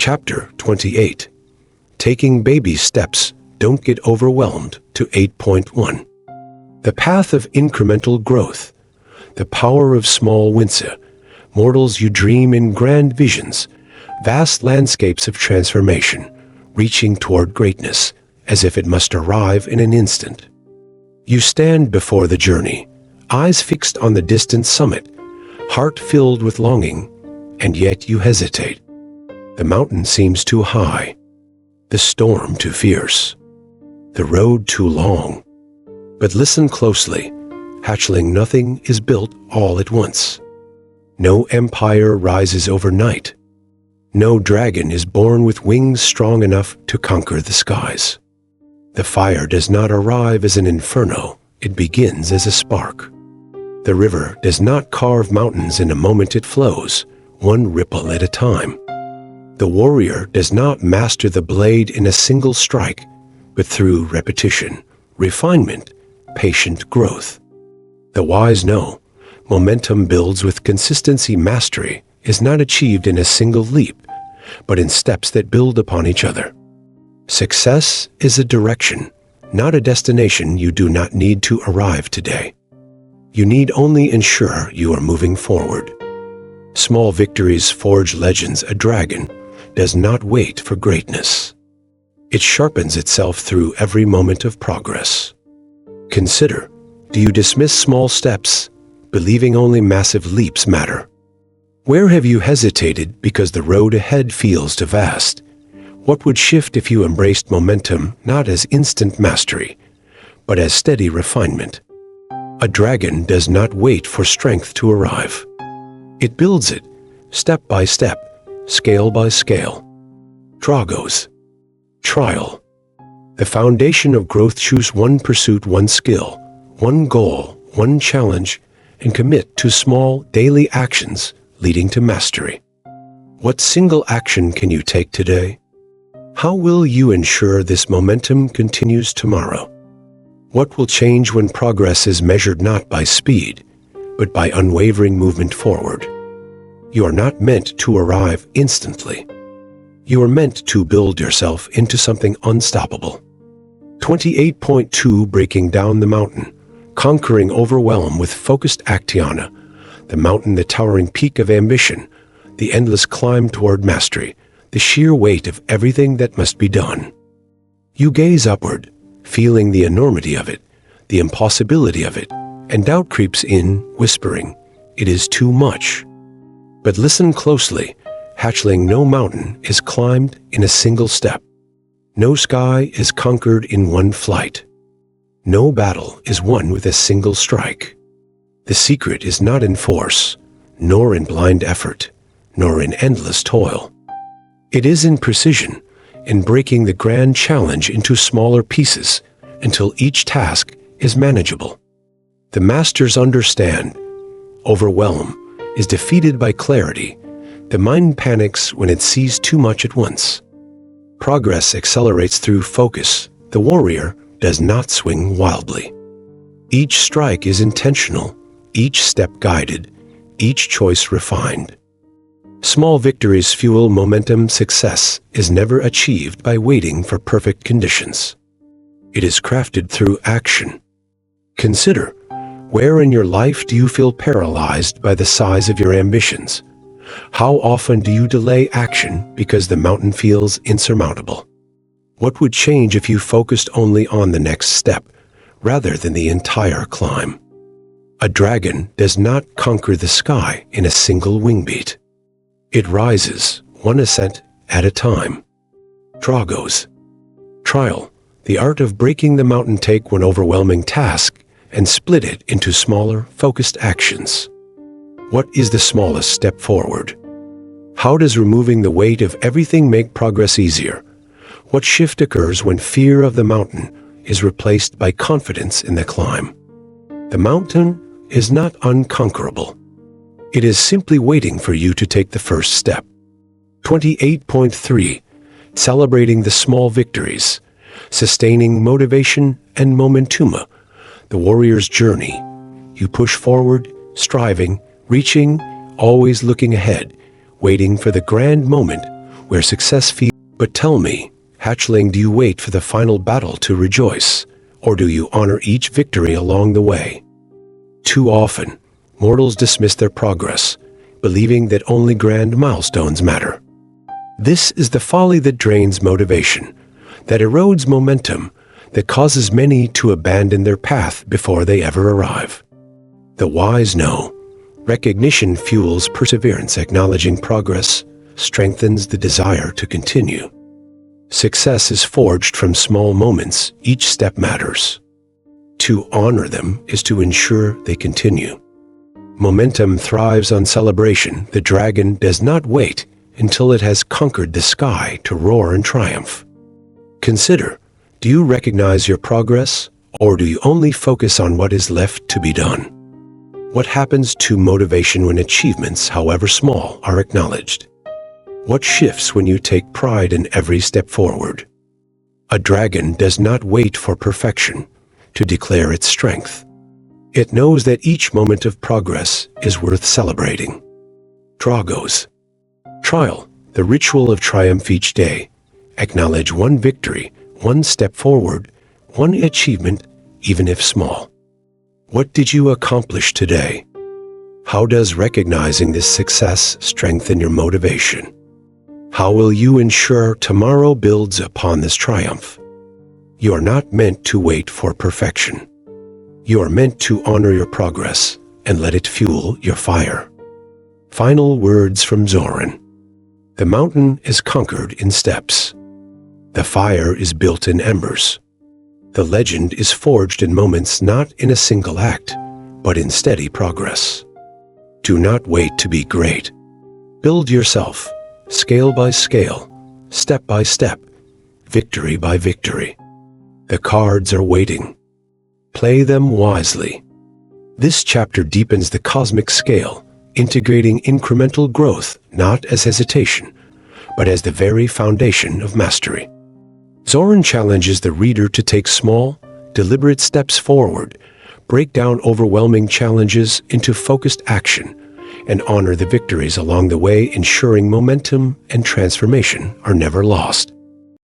Chapter 28. Taking Baby Steps, Don't Get Overwhelmed, to 8.1. The Path of Incremental Growth. The Power of Small Wins. Mortals, you dream in grand visions, vast landscapes of transformation, reaching toward greatness, as if it must arrive in an instant. You stand before the journey, eyes fixed on the distant summit, heart filled with longing, and yet you hesitate. The mountain seems too high, the storm too fierce, the road too long. But listen closely, hatchling, nothing is built all at once. No empire rises overnight. No dragon is born with wings strong enough to conquer the skies. The fire does not arrive as an inferno, it begins as a spark. The river does not carve mountains in a moment, it flows, one ripple at a time. The warrior does not master the blade in a single strike, but through repetition, refinement, patient growth. The wise know, momentum builds with consistency. Mastery is not achieved in a single leap, but in steps that build upon each other. Success is a direction, not a destination. You do not need to arrive today. You need only ensure you are moving forward. Small victories forge legends. A dragon does not wait for greatness. It sharpens itself through every moment of progress. Consider, do you dismiss small steps, believing only massive leaps matter? Where have you hesitated because the road ahead feels too vast? What would shift if you embraced momentum not as instant mastery, but as steady refinement? A dragon does not wait for strength to arrive. It builds it, step by step, scale by scale. Dragos. Trial. The foundation of growth. Choose one pursuit, one skill, one goal, one challenge, and commit to small, daily actions leading to mastery. What single action can you take today? How will you ensure this momentum continues tomorrow? What will change when progress is measured not by speed, but by unwavering movement forward? You are not meant to arrive instantly. You are meant to build yourself into something unstoppable. 28.2. Breaking down the mountain. Conquering overwhelm with focused Actiana. The mountain, the towering peak of ambition, the endless climb toward mastery, the sheer weight of everything that must be done. You gaze upward, feeling the enormity of it, the impossibility of it, and doubt creeps in, whispering, it is too much. But listen closely, hatchling, no mountain is climbed in a single step. No sky is conquered in one flight. No battle is won with a single strike. The secret is not in force, nor in blind effort, nor in endless toil. It is in precision, in breaking the grand challenge into smaller pieces until each task is manageable. The masters understand. Overwhelm is defeated by clarity. The mind panics when it sees too much at once. Progress accelerates through focus. The warrior does not swing wildly. Each strike is intentional, each step guided, each choice refined. Small victories fuel momentum. Success is never achieved by waiting for perfect conditions. It is crafted through action. Consider, where in your life do you feel paralyzed by the size of your ambitions? How often do you delay action because the mountain feels insurmountable? What would change if you focused only on the next step, rather than the entire climb? A dragon does not conquer the sky in a single wing beat. It rises, one ascent at a time. Dragos. Trial. The art of breaking the mountain. Take one overwhelming task and split it into smaller, focused actions. What is the smallest step forward? How does removing the weight of everything make progress easier? What shift occurs when fear of the mountain is replaced by confidence in the climb? The mountain is not unconquerable. It is simply waiting for you to take the first step. 28.3. Celebrating the small victories. Sustaining motivation and momentum. The warrior's journey. You push forward, striving, reaching, always looking ahead, waiting for the grand moment where success feels. But tell me, hatchling, do you wait for the final battle to rejoice, or do you honor each victory along the way? Too often, mortals dismiss their progress, believing that only grand milestones matter. This is the folly that drains motivation, that erodes momentum, that causes many to abandon their path before they ever arrive. The wise know, recognition fuels perseverance. Acknowledging progress strengthens the desire to continue. Success is forged from small moments. Each step matters. To honor them is to ensure they continue. Momentum thrives on celebration. The dragon does not wait until it has conquered the sky to roar in triumph. Consider, do you recognize your progress, or do you only focus on what is left to be done? What happens to motivation when achievements, however small, are acknowledged? What shifts when you take pride in every step forward? A dragon does not wait for perfection to declare its strength. It knows that each moment of progress is worth celebrating. Dragos. Trial, the ritual of triumph each day. Acknowledge one victory, one step forward, one achievement, even if small. What did you accomplish today? How does recognizing this success strengthen your motivation? How will you ensure tomorrow builds upon this triumph? You are not meant to wait for perfection. You are meant to honor your progress and let it fuel your fire. Final words from Zoran. The mountain is conquered in steps. The fire is built in embers. The legend is forged in moments, not in a single act, but in steady progress. Do not wait to be great. Build yourself, scale by scale, step by step, victory by victory. The cards are waiting. Play them wisely. This chapter deepens the cosmic scale, integrating incremental growth not as hesitation, but as the very foundation of mastery. Zoran challenges the reader to take small, deliberate steps forward, break down overwhelming challenges into focused action, and honor the victories along the way, ensuring momentum and transformation are never lost.